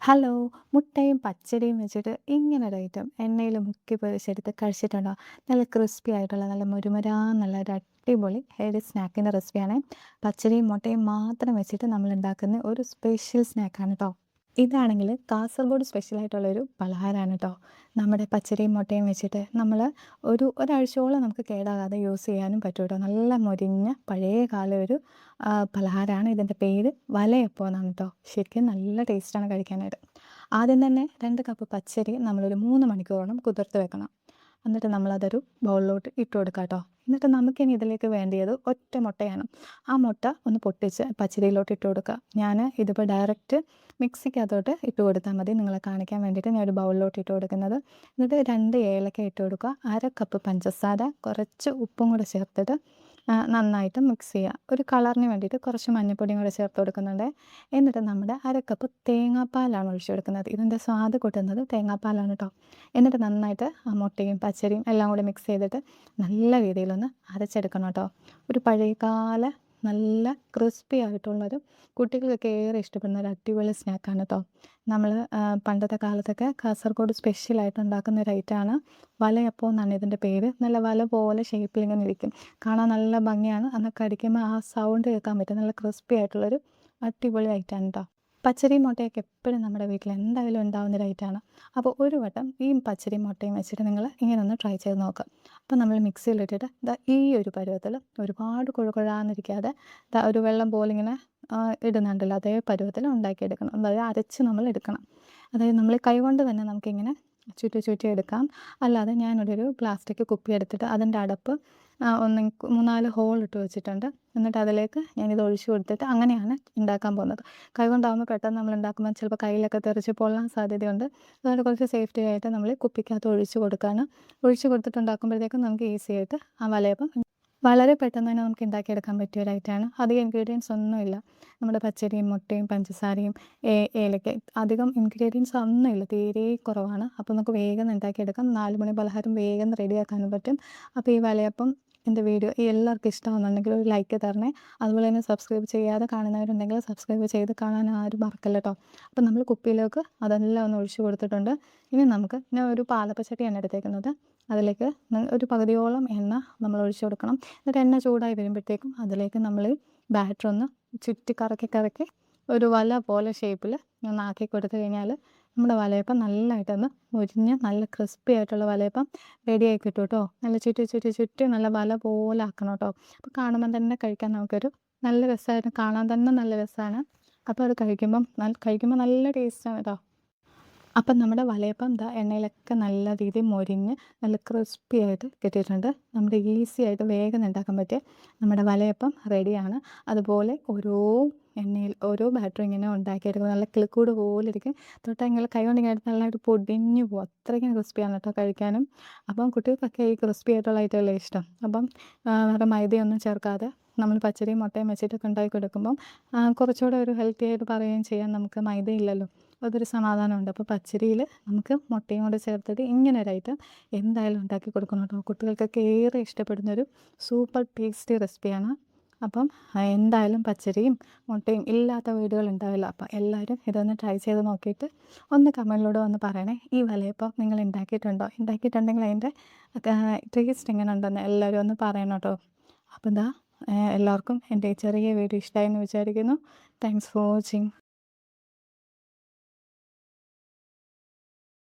Hello! മുട്ടയും പച്ചരിയും വെച്ചിട്ട് ഇങ്ങനൊരു ഐറ്റം എണ്ണയിൽ മുക്കി പൊരിച്ചെടുത്ത് കഴിച്ചിട്ടുണ്ടോ? നല്ല ക്രിസ്പി ആയിട്ടുള്ള നല്ല മുരുമുരാന്നുള്ള ഒരു അടിപൊളി ഹെൽത്തി സ്നാക്കിൻ്റെ റെസിപ്പിയാണ്. പച്ചരിയും മുട്ടയും മാത്രം വെച്ചിട്ട് നമ്മൾ ഉണ്ടാക്കുന്ന ഒരു സ്പെഷ്യൽ സ്നാക്കാണ് ട്ടോ. ഇതാണെങ്കിൽ കാസർഗോഡ് സ്പെഷ്യലായിട്ടുള്ളൊരു പലഹാരമാണ് ട്ടോ. നമ്മുടെ പച്ചരിയും മുട്ടയും വെച്ചിട്ട് നമ്മൾ ഒരാഴ്ചയോളം നമുക്ക് കേടാകാതെ യൂസ് ചെയ്യാനും പറ്റും ട്ടോ. നല്ല മൊരിഞ്ഞ പഴയ കാല ഒരു പലഹാരമാണ്. ഇതിൻ്റെ പേര് വലയപ്പം എന്നാണ് ട്ടോ. ശരിക്കും നല്ല ടേസ്റ്റാണ് കഴിക്കാനായിട്ട്. ആദ്യം തന്നെ 2 കപ്പ് പച്ചരി നമ്മളൊരു 3 മണിക്കൂറോളം കുതിർത്ത് വെക്കണം. എന്നിട്ട് നമ്മളതൊരു ബൗളിലോട്ട് ഇട്ട് കൊടുക്കുക ട്ടോ. എന്നിട്ട് നമുക്കിനി ഇതിലേക്ക് വേണ്ടിയത് ഒറ്റ മുട്ടയാണ്. ആ മുട്ട ഒന്ന് പൊട്ടിച്ച് പച്ചരിയിലോട്ട് ഇട്ട് കൊടുക്കുക. ഞാൻ ഇതിപ്പോൾ ഡയറക്റ്റ് മിക്സിക്കകത്തോട്ട് ഇട്ട് കൊടുത്താൽ മതി. നിങ്ങളെ കാണിക്കാൻ വേണ്ടിയിട്ട് ഞാൻ ഒരു ബൗളിലോട്ട് ഇട്ട് കൊടുക്കുന്നത്. എന്നിട്ട് 2 ഏലക്ക ഇട്ട് കൊടുക്കുക. 1/2 കപ്പ് പഞ്ചസാര, കുറച്ച് ഉപ്പും കൂടെ ചേർത്തിട്ട് നന്നായിട്ട് മിക്സ് ചെയ്യുക. ഒരു കളറിന് വേണ്ടിയിട്ട് കുറച്ച് മഞ്ഞൾപ്പൊടിയും കൂടെ ചേർത്ത് കൊടുക്കുന്നുണ്ട്. എന്നിട്ട് നമ്മുടെ 1/2 കപ്പ് തേങ്ങാപ്പാലാണ് ഒഴിച്ച് കൊടുക്കുന്നത്. ഇതിൻ്റെ സ്വാദ് കൂട്ടുന്നത് തേങ്ങാപ്പാലാണ് ട്ടോ. എന്നിട്ട് നന്നായിട്ട് ആ മുട്ടയും പച്ചരിയും എല്ലാം കൂടി മിക്സ് ചെയ്തിട്ട് നല്ല രീതിയിലൊന്ന് അരച്ചെടുക്കണം ട്ടോ. ഒരു പഴയകാല നല്ല ക്രിസ്പി ആയിട്ടുള്ളൊരു കുട്ടികൾക്കൊക്കെ ഏറെ ഇഷ്ടപ്പെടുന്ന ഒരു അടിപൊളി സ്നാക്കാണ് ട്ടോ. നമ്മൾ പണ്ടത്തെ കാലത്തൊക്കെ കാസർഗോഡ് സ്പെഷ്യലായിട്ട് ഉണ്ടാക്കുന്ന ഒരു ഐറ്റമാണ് വലയപ്പം എന്നാണ് ഇതിൻ്റെ പേര്. നല്ല വല പോലെ ഷേപ്പിലിങ്ങനെ ഇരിക്കും. കാണാൻ നല്ല ഭംഗിയാണ്. അന്ന് കടിക്കുമ്പോൾ ആ സൗണ്ട് കേൾക്കാൻ പറ്റും. നല്ല ക്രിസ്പി ആയിട്ടുള്ളൊരു അടിപൊളി ഐറ്റമാണ് ട്ടോ. പച്ചരിയും മുട്ടയൊക്കെ എപ്പോഴും നമ്മുടെ വീട്ടിൽ എന്തായാലും ഉണ്ടാകുന്ന ഒരു ഐറ്റമാണ്. അപ്പോൾ ഒരു വട്ടം ഈ പച്ചരിയും മുട്ടയും വെച്ചിട്ട് നിങ്ങൾ ഇങ്ങനെ ഒന്ന് ട്രൈ ചെയ്ത് നോക്കുക. അപ്പോൾ നമ്മൾ മിക്സിയിലിട്ടിട്ട് ദാ ഈ ഒരു പരുവത്തിൽ ഒരുപാട് കുഴകുഴാന്നിരിക്കാതെ ഒരു വെള്ളം പോലെ ഇങ്ങനെ ഇടുന്നുണ്ടല്ലോ അതേ പരുവത്തിൽ ഉണ്ടാക്കിയെടുക്കണം. അതായത് അരച്ച് നമ്മൾ എടുക്കണം. അതായത് നമ്മൾ കൈകൊണ്ട് തന്നെ നമുക്കിങ്ങനെ ചുറ്റി എടുക്കാം. അല്ലാതെ ഞാനിവിടെ ഒരു പ്ലാസ്റ്റിക് കുപ്പി എടുത്തിട്ട് അതിൻ്റെ അടപ്പ് ഒന്ന് 3-4 ഹോൾ ഇട്ട് വെച്ചിട്ടുണ്ട്. എന്നിട്ട് അതിലേക്ക് ഞാനിത് ഒഴിച്ച് കൊടുത്തിട്ട് അങ്ങനെയാണ് ഉണ്ടാക്കാൻ പോകുന്നത്. കൈകൊണ്ടാകുമ്പോൾ പെട്ടെന്ന് നമ്മൾ ഉണ്ടാക്കുമ്പോൾ ചിലപ്പോൾ കയ്യിലൊക്കെ തെറിച്ച് പൊള്ളാൻ സാധ്യതയുണ്ട്. അതുകൊണ്ട് കുറച്ച് സേഫ്റ്റി ആയിട്ട് നമ്മൾ കുപ്പിക്കകത്ത് ഒഴിച്ച് കൊടുക്കുകയാണ്. ഒഴിച്ച് കൊടുത്തിട്ട് ഉണ്ടാക്കുമ്പോഴത്തേക്കും നമുക്ക് ഈസി ആയിട്ട് ആ വലയപ്പം വളരെ പെട്ടെന്ന് തന്നെ നമുക്ക് ഉണ്ടാക്കിയെടുക്കാൻ പറ്റിയ ഒരു ഐറ്റമാണ്. അധികം ഇൻഗ്രീഡിയൻസ് ഒന്നുമില്ല. നമ്മുടെ പച്ചരിയും മുട്ടയും പഞ്ചസാരയും ഏലക്ക അധികം ഇൻഗ്രീഡിയൻസ് ഒന്നുമില്ല. തീരെ കുറവാണ്. അപ്പോൾ നമുക്ക് വേഗം ഉണ്ടാക്കിയെടുക്കാം. 4 മണി പലഹാരം വേഗം റെഡിയാക്കാനും പറ്റും. അപ്പോൾ ഈ വലയപ്പം എൻ്റെ വീഡിയോ എല്ലാവർക്കും ഇഷ്ടമാകുന്നുണ്ടെങ്കിൽ ഒരു ലൈക്ക് തരണേ. അതുപോലെ തന്നെ സബ്സ്ക്രൈബ് ചെയ്യാതെ കാണുന്നവരുണ്ടെങ്കിൽ സബ്സ്ക്രൈബ് ചെയ്ത് കാണാൻ ആരും മറക്കല്ല ട്ടോ. അപ്പോൾ നമ്മൾ കുപ്പിയിലേക്ക് അതെല്ലാം ഒന്ന് ഒഴിച്ച് കൊടുത്തിട്ടുണ്ട്. ഇനി ഞാൻ ഒരു പാലപ്പച്ചട്ടിയാണ് എടുത്തേക്കുന്നത്. അതിലേക്ക് ഒരു പകുതിയോളം എണ്ണ നമ്മൾ ഒഴിച്ച് കൊടുക്കണം. എന്നിട്ട് എണ്ണ ചൂടായി വരുമ്പോഴത്തേക്കും അതിലേക്ക് നമ്മൾ ബാറ്റർ ഒന്ന് ചുറ്റി കറക്കി ഒരു വല പോലെ ഷേപ്പിൽ ഒന്ന് ആക്കി കൊടുത്തു കഴിഞ്ഞാൽ നമ്മുടെ വലയപ്പം നല്ലതായിട്ടൊന്ന് മൊരിഞ്ഞ് നല്ല ക്രിസ്പി ആയിട്ടുള്ള വലയപ്പം റെഡിയായി കിട്ടും കേട്ടോ. നല്ല ചുറ്റി നല്ല വല പോലെ ആക്കണം കേട്ടോ. അപ്പോൾ കാണുമ്പം തന്നെ കഴിക്കാൻ നമുക്കൊരു നല്ല രസമായിട്ട് കാണാൻ തന്നെ നല്ല രസമാണ്. അപ്പോൾ അത് കഴിക്കുമ്പോൾ നല്ല ടേസ്റ്റാണ് കേട്ടോ. അപ്പം നമ്മുടെ വലയപ്പം എണ്ണയിലൊക്കെ നല്ല രീതിയിൽ മൊരിഞ്ഞ് നല്ല ക്രിസ്പി ആയിട്ട് കിട്ടിയിട്ടുണ്ട്. നമ്മുടെ ഈസി ആയിട്ട് വേഗം ഉണ്ടാക്കാൻ പറ്റിയ നമ്മുടെ വലയപ്പം റെഡിയാണ്. അതുപോലെ ഓരോ ബാറ്ററും ഇങ്ങനെ ഉണ്ടാക്കിയെടുക്കും. നല്ല കിളിക്കൂട് പോലെ ഇരിക്കും. തൊട്ടാൽ ഇങ്ങനെ കൈ കൊണ്ട് ഇങ്ങനെ എടുത്ത് നല്ലതായിട്ട് പൊടിഞ്ഞു പോകും. അത്രയ്ക്കും ക്രിസ്പിയാണ് കേട്ടോ കഴിക്കാനും. അപ്പം കുട്ടികൾക്കൊക്കെ ഈ ക്രിസ്പി ആയിട്ടുള്ള ഐറ്റമല്ലേ ഇഷ്ടം. അപ്പം വേറെ മൈദയൊന്നും ചേർക്കാതെ നമ്മൾ പച്ചരിയും മുട്ടയും വെച്ചിട്ടൊക്കെ ഉണ്ടാക്കി കൊടുക്കുമ്പം കുറച്ചുകൂടെ ഒരു ഹെൽത്തി ആയിട്ട് പറയുകയും ചെയ്യാം. നമുക്ക് മൈദയില്ലല്ലോ, അതൊരു സമാധാനമുണ്ട്. അപ്പോൾ പച്ചരിയിൽ നമുക്ക് മുട്ടയും കൂടെ ചേർത്തിട്ട് ഇങ്ങനെ ഒരു ഐറ്റം എന്തായാലും ഉണ്ടാക്കി കൊടുക്കണം കേട്ടോ. കുട്ടികൾക്കൊക്കെ ഏറെ ഇഷ്ടപ്പെടുന്നൊരു സൂപ്പർ ടേസ്റ്റി റെസിപ്പിയാണ്. അപ്പം എന്തായാലും പച്ചരിയും മുട്ടയും ഇല്ലാത്ത വീടുകൾ ഉണ്ടാവില്ല. അപ്പം എല്ലാവരും ഇതൊന്ന് ട്രൈ ചെയ്ത് നോക്കിയിട്ട് ഒന്ന് കമൻറ്റിലൂടെ ഒന്ന് പറയണേ. ഈ വലയപ്പം നിങ്ങൾ ഉണ്ടാക്കിയിട്ടുണ്ടോ? ഉണ്ടാക്കിയിട്ടുണ്ടെങ്കിൽ അതിൻ്റെ ടേസ്റ്റ് എങ്ങനെ ഉണ്ടെന്ന് എല്ലാവരും ഒന്ന് പറയണം കേട്ടോ. അപ്പം എല്ലാവർക്കും എൻ്റെ ചെറിയ വീഡിയോ ഇഷ്ടമായി എന്ന് വിചാരിക്കുന്നു. Thanks for watching.